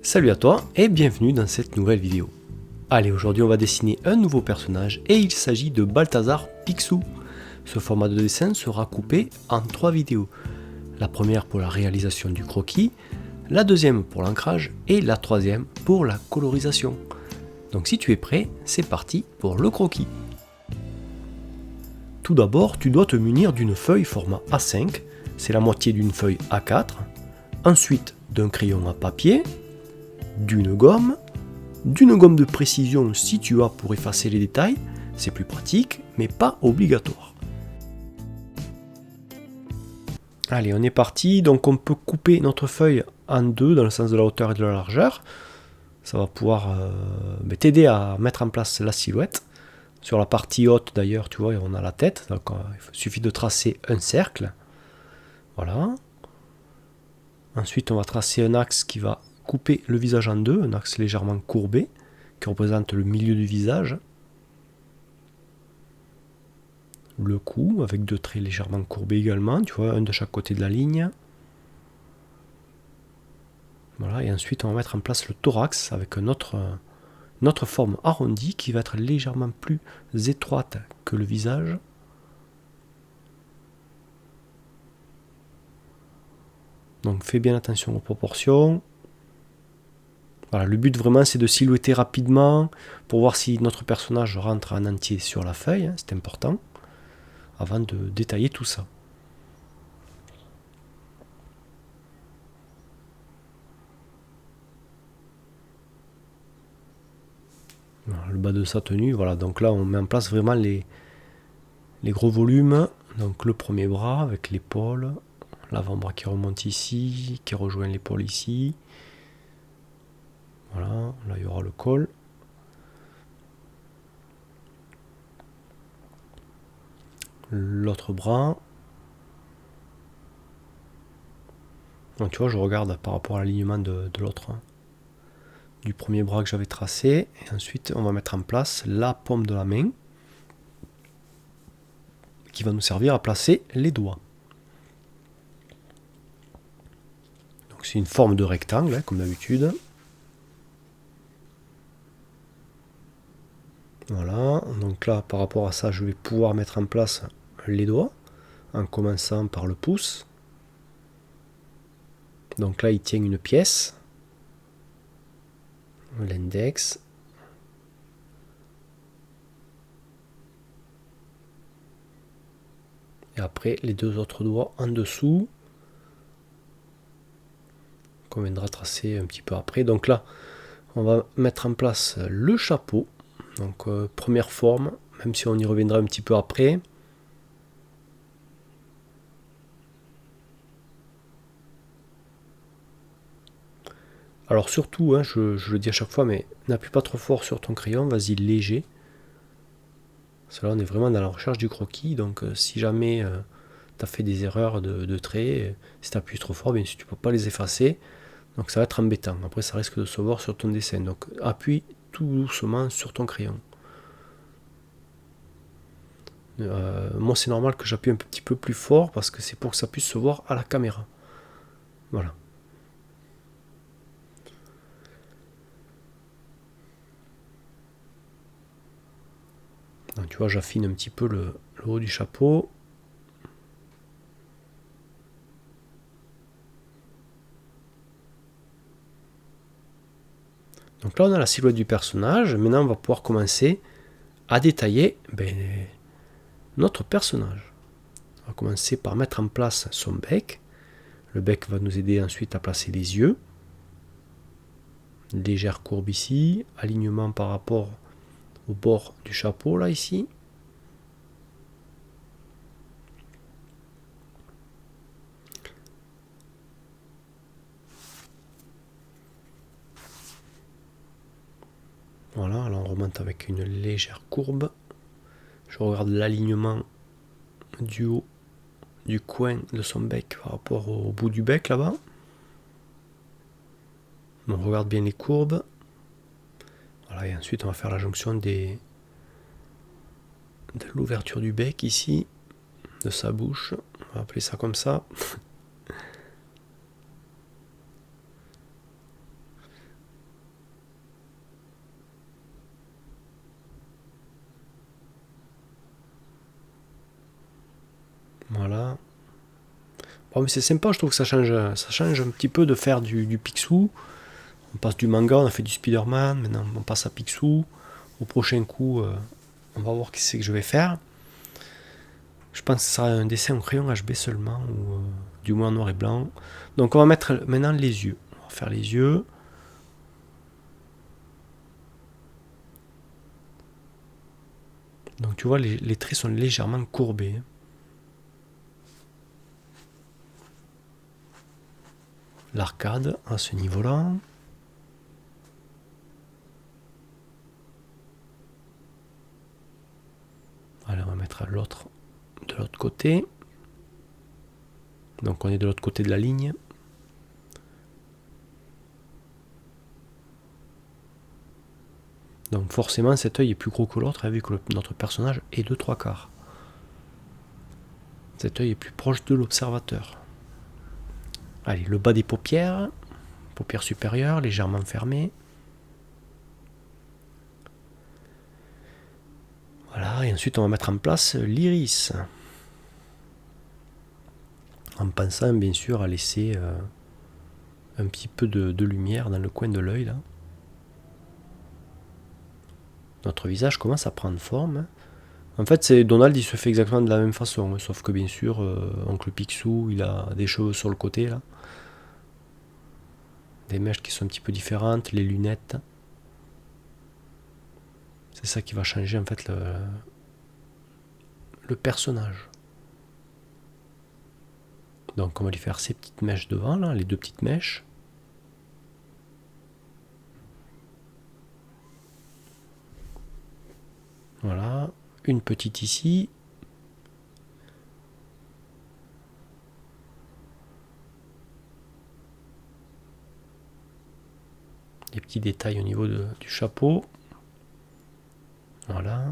Salut à toi et bienvenue dans cette nouvelle vidéo. Allez, aujourd'hui on va dessiner un nouveau personnage et il s'agit de Balthazar Picsou. Ce format de dessin sera coupé en 3 vidéos. La première pour la réalisation du croquis, la deuxième pour l'ancrage et la troisième pour la colorisation. Donc si tu es prêt, c'est parti pour le croquis. Tout d'abord, tu dois te munir d'une feuille format A5, c'est la moitié d'une feuille A4, ensuite d'un crayon à papier, d'une gomme de précision si tu as pour effacer les détails, c'est plus pratique, mais pas obligatoire. Allez, on est parti, donc on peut couper notre feuille en deux dans le sens de la hauteur et de la largeur. Ça va pouvoir t'aider à mettre en place la silhouette. Sur la partie haute d'ailleurs, tu vois, on a la tête, donc il suffit de tracer un cercle. Voilà. Ensuite, on va tracer un axe qui va couper le visage en deux, un axe légèrement courbé, qui représente le milieu du visage. Le cou, avec deux traits légèrement courbés également, tu vois, un de chaque côté de la ligne. Voilà, et ensuite on va mettre en place le thorax avec une autre forme arrondie qui va être légèrement plus étroite que le visage. Donc fais bien attention aux proportions. Voilà, le but vraiment c'est de silhouetter rapidement pour voir si notre personnage rentre en entier sur la feuille, hein, c'est important, avant de détailler tout ça. Voilà, le bas de sa tenue, voilà, donc là on met en place vraiment les gros volumes. Donc le premier bras avec l'épaule, l'avant-bras qui remonte ici, qui rejoint l'épaule ici. Voilà, là il y aura le col. L'autre bras. Donc tu vois, je regarde par rapport à l'alignement de l'autre, du premier bras que j'avais tracé. Et ensuite, on va mettre en place la paume de la main qui va nous servir à placer les doigts. Donc c'est une forme de rectangle, hein, comme d'habitude. Voilà, donc là, par rapport à ça, je vais pouvoir mettre en place les doigts en commençant par le pouce. Donc là, il tient une pièce, l'index. Et après, les deux autres doigts en dessous, qu'on viendra tracer un petit peu après. Donc là, on va mettre en place le chapeau. Donc première forme, même si on y reviendra un petit peu après. Alors surtout, hein, je le dis à chaque fois, mais n'appuie pas trop fort sur ton crayon, vas-y léger. Parce que là on est vraiment dans la recherche du croquis, donc si jamais tu as fait des erreurs de traits, si tu appuies trop fort, bien sûr tu ne peux pas les effacer. Donc ça va être embêtant, après ça risque de se voir sur ton dessin. Donc appuie tout doucement sur ton crayon. Moi c'est normal que j'appuie un petit peu plus fort parce que c'est pour que ça puisse se voir à la caméra. Voilà. Donc, tu vois, j'affine un petit peu le haut du chapeau. Donc là, on a la silhouette du personnage. Maintenant, on va pouvoir commencer à détailler notre personnage. On va commencer par mettre en place son bec. Le bec va nous aider ensuite à placer les yeux. Une légère courbe ici. Alignement par rapport au bord du chapeau, là, ici. Voilà, alors on remonte avec une légère courbe. Je regarde l'alignement du haut du coin de son bec par rapport au bout du bec là-bas. On regarde bien les courbes. Voilà, et ensuite on va faire la jonction de l'ouverture du bec ici, de sa bouche. On va appeler ça comme ça. Bon, mais c'est sympa, je trouve que ça change un petit peu de faire du Picsou. On passe du manga, on a fait du Spider-Man, maintenant on passe à Picsou. Au prochain coup, on va voir qui c'est que je vais faire. Je pense que ce sera un dessin en crayon HB seulement, ou du moins en noir et blanc. Donc on va mettre maintenant les yeux. On va faire les yeux. Donc tu vois, les traits sont légèrement courbés. L'arcade à ce niveau-là. Allez, on va mettre de l'autre côté. Donc on est de l'autre côté de la ligne. Donc forcément cet œil est plus gros que l'autre, vu que notre personnage est de 3/4. Cet œil est plus proche de l'observateur. Allez, le bas des paupières supérieures, légèrement fermées. Voilà, et ensuite on va mettre en place l'iris. En pensant bien sûr à laisser un petit peu de lumière dans le coin de l'œil là. Notre visage commence à prendre forme. En fait, c'est Donald, il se fait exactement de la même façon, sauf que bien sûr, Oncle Picsou, il a des cheveux sur le côté là. Des mèches qui sont un petit peu différentes, les lunettes. C'est ça qui va changer en fait le personnage. Donc on va lui faire ces petites mèches devant là, les deux petites mèches. Voilà, une petite ici. Des petits détails au niveau du chapeau. Voilà.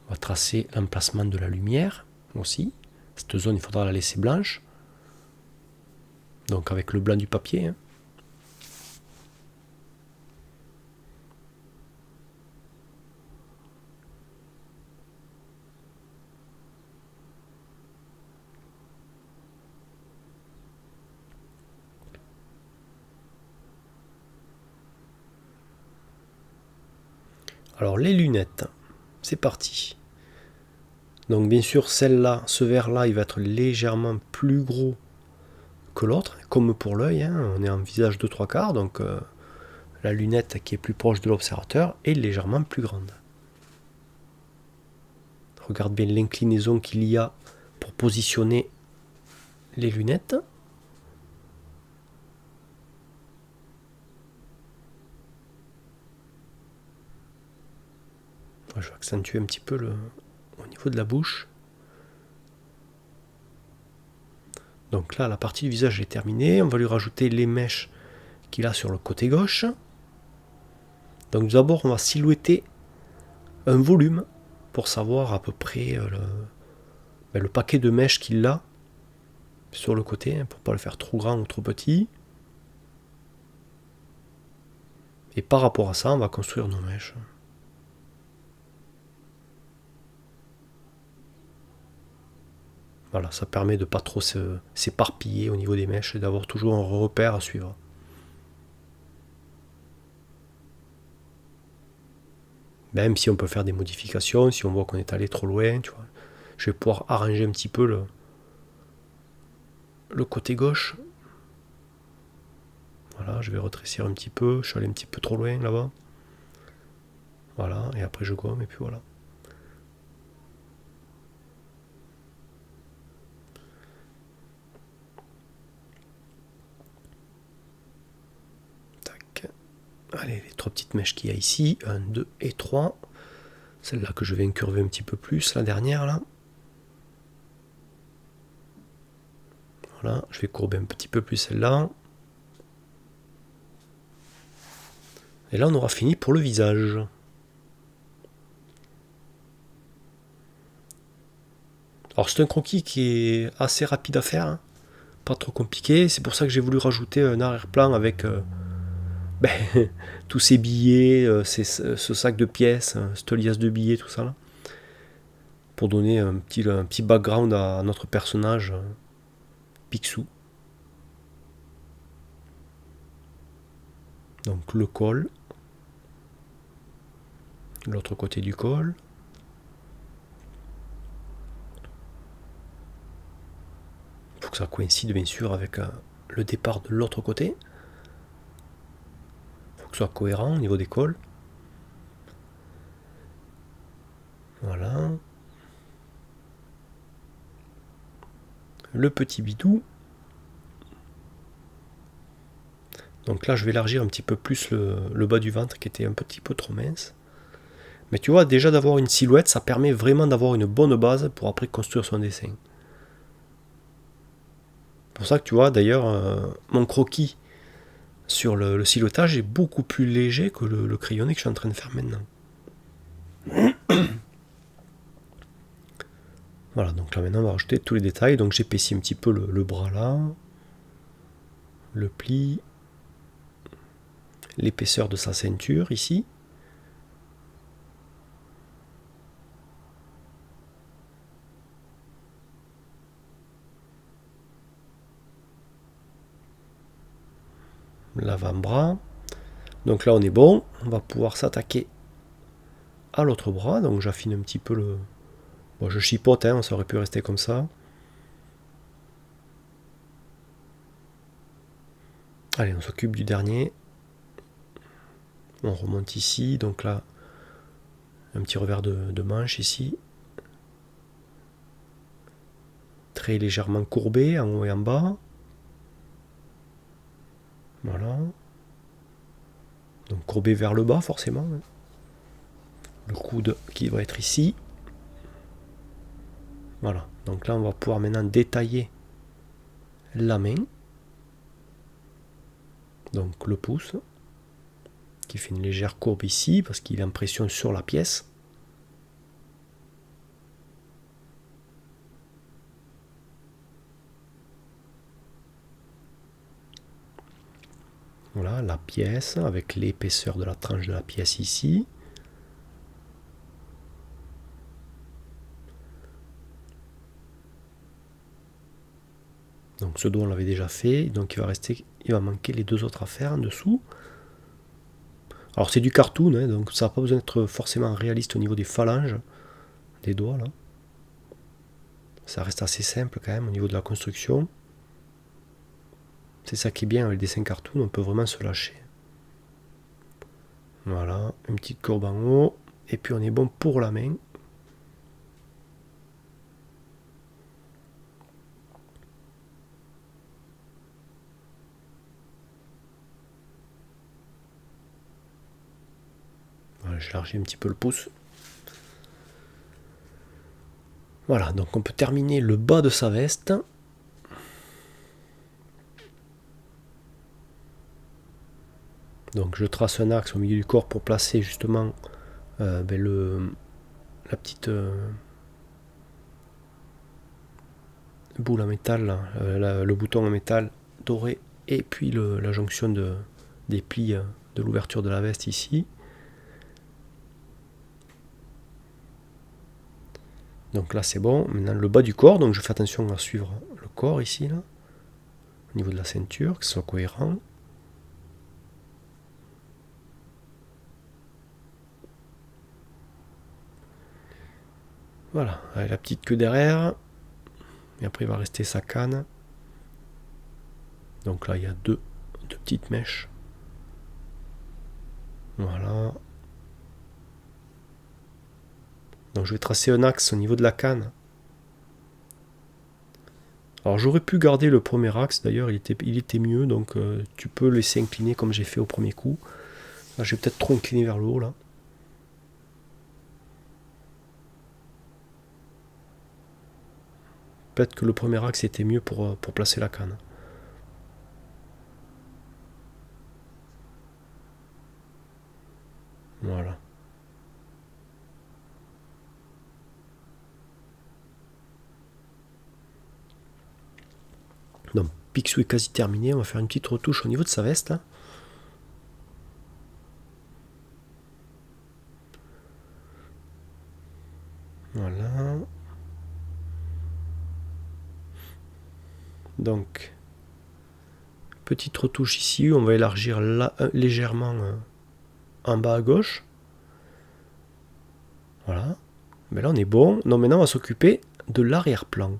On va tracer l'emplacement de la lumière aussi. Cette zone, il faudra la laisser blanche. Donc avec le blanc du papier. Alors les lunettes, c'est parti. Donc bien sûr celle-là, ce verre-là, il va être légèrement plus gros que l'autre, comme pour l'œil, on est en visage de 3/4, donc la lunette qui est plus proche de l'observateur est légèrement plus grande. Regarde bien l'inclinaison qu'il y a pour positionner les lunettes. Je vais accentuer un petit peu au niveau de la bouche. Donc là, la partie du visage est terminée. On va lui rajouter les mèches qu'il a sur le côté gauche. Donc d'abord, on va silhouetter un volume pour savoir à peu près le paquet de mèches qu'il a sur le côté, pour ne pas le faire trop grand ou trop petit. Et par rapport à ça, on va construire nos mèches. Voilà, ça permet de ne pas trop s'éparpiller au niveau des mèches et d'avoir toujours un repère à suivre. Même si on peut faire des modifications, si on voit qu'on est allé trop loin, tu vois. Je vais pouvoir arranger un petit peu le côté gauche. Voilà, je vais rétrécir un petit peu, je suis allé un petit peu trop loin là-bas. Voilà, et après je gomme et puis voilà. Allez, les 3 petites mèches qu'il y a ici, 1, 2 et 3. Celle-là que je vais incurver un petit peu plus, la dernière là. Voilà, je vais courber un petit peu plus celle-là. Et là, on aura fini pour le visage. Alors c'est un croquis qui est assez rapide à faire, pas trop compliqué. C'est pour ça que j'ai voulu rajouter un arrière-plan avec tous ces billets, ce sac de pièces, cette liasse de billets, tout ça là. pour donner un petit background à notre personnage Picsou. Donc le col, l'autre côté du col. Il faut que ça coïncide bien sûr avec le départ de l'autre côté. Il faut que ce soit cohérent au niveau des cols. Voilà. Le petit bidou. Donc là, je vais élargir un petit peu plus le bas du ventre qui était un petit peu trop mince. Mais tu vois, déjà d'avoir une silhouette, ça permet vraiment d'avoir une bonne base pour après construire son dessin. C'est pour ça que tu vois, d'ailleurs, mon croquis sur le silhouettage est beaucoup plus léger que le crayonné que je suis en train de faire maintenant. Voilà, donc là maintenant on va rajouter tous les détails. Donc j'épaissis un petit peu le bras là, le pli, l'épaisseur de sa ceinture ici. L'avant-bras. Donc là on est bon, on va pouvoir s'attaquer à l'autre bras. Donc j'affine un petit peu le... Bon, je chipote, hein, ça aurait pu rester comme ça. Allez, on s'occupe du dernier. On remonte ici, donc là, un petit revers de manche ici. Très légèrement courbé en haut et en bas. Voilà. Donc courbé vers le bas forcément. Le coude qui va être ici. Voilà. Donc là on va pouvoir maintenant détailler la main. Donc le pouce. Qui fait une légère courbe ici parce qu'il est en pression sur la pièce. Voilà la pièce avec l'épaisseur de la tranche de la pièce ici. Donc ce dos on l'avait déjà fait, donc il va manquer les deux autres à faire en dessous. Alors c'est du cartoon, hein, donc ça n'a pas besoin d'être forcément réaliste au niveau des phalanges, des doigts là. Ça reste assez simple quand même au niveau de la construction. C'est ça qui est bien avec le dessin cartoon, on peut vraiment se lâcher. Voilà, une petite courbe en haut, et puis on est bon pour la main. Voilà, j'élargis un petit peu le pouce. Voilà, donc on peut terminer le bas de sa veste. Donc je trace un axe au milieu du corps pour placer justement la petite boule en métal, là, le bouton en métal doré, et puis la jonction des plis de l'ouverture de la veste ici. Donc là c'est bon. Maintenant le bas du corps, donc je fais attention à suivre le corps ici, là, au niveau de la ceinture, que ce soit cohérent. Voilà, avec la petite queue derrière. Et après il va rester sa canne. Donc là il y a deux petites mèches. Voilà. Donc je vais tracer un axe au niveau de la canne. Alors j'aurais pu garder le premier axe, d'ailleurs il était mieux, donc tu peux laisser incliner comme j'ai fait au premier coup. Là j'ai peut-être trop incliné vers le haut là. Peut-être que le premier axe était mieux pour placer la canne. Voilà. Donc Picsou est quasi terminé, on va faire une petite retouche au niveau de sa veste là. Voilà. Donc, petite retouche ici, on va élargir là, légèrement en bas à gauche. Voilà. Mais là, on est bon. Donc maintenant, on va s'occuper de l'arrière-plan.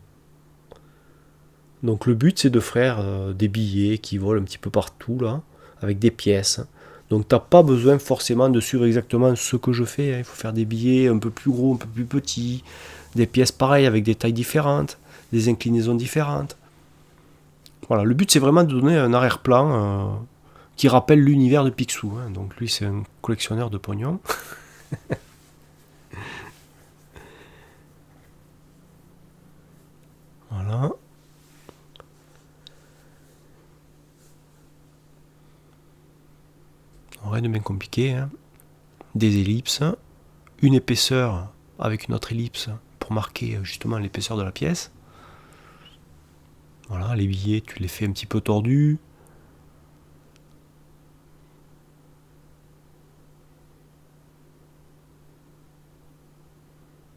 Donc le but, c'est de faire des billets qui volent un petit peu partout, là, avec des pièces. Donc t'as pas besoin forcément de suivre exactement ce que je fais. Hein. Il faut faire des billets un peu plus gros, un peu plus petits, des pièces pareilles avec des tailles différentes, des inclinaisons différentes. Voilà, le but, c'est vraiment de donner un arrière-plan qui rappelle l'univers de Picsou. Hein. Donc lui, c'est un collectionneur de pognon. Voilà. Rien de bien compliqué. Hein. Des ellipses, une épaisseur avec une autre ellipse pour marquer justement l'épaisseur de la pièce. Voilà, les billets, tu les fais un petit peu tordus.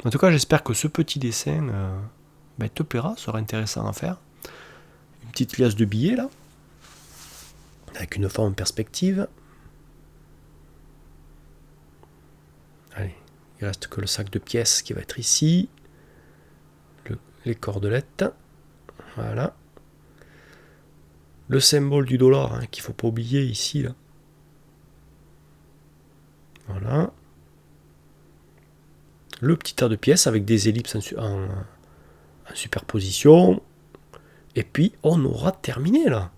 En tout cas, j'espère que ce petit dessin te plaira, sera intéressant à faire. Une petite liasse de billets là, avec une forme en perspective. Allez, il reste que le sac de pièces qui va être ici. Les cordelettes. Voilà. Le symbole du dollar hein, qu'il ne faut pas oublier ici. Là. Voilà. Le petit tas de pièces avec des ellipses en superposition. Et puis on aura terminé là.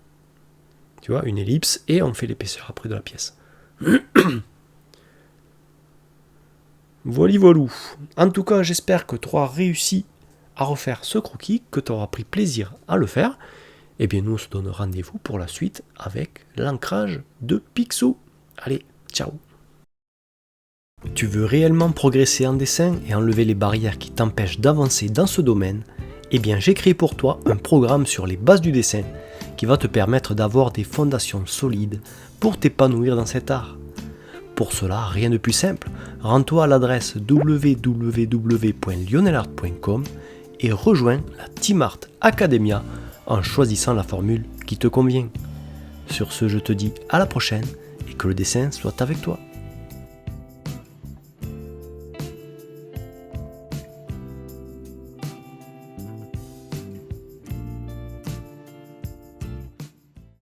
Tu vois, une ellipse et on fait l'épaisseur après de la pièce. Voilà, voilou. En tout cas, j'espère que tu auras réussi à refaire ce croquis, que tu auras pris plaisir à le faire. Et bien nous on se donne rendez-vous pour la suite avec l'ancrage de Picsou. Allez, ciao. Tu veux réellement progresser en dessin et enlever les barrières qui t'empêchent d'avancer dans ce domaine? Eh bien j'ai créé pour toi un programme sur les bases du dessin qui va te permettre d'avoir des fondations solides pour t'épanouir dans cet art. Pour cela, rien de plus simple, rends-toi à l'adresse www.lionelart.com et rejoins la Team Art Academia en choisissant la formule qui te convient. Sur ce, je te dis à la prochaine et que le dessin soit avec toi.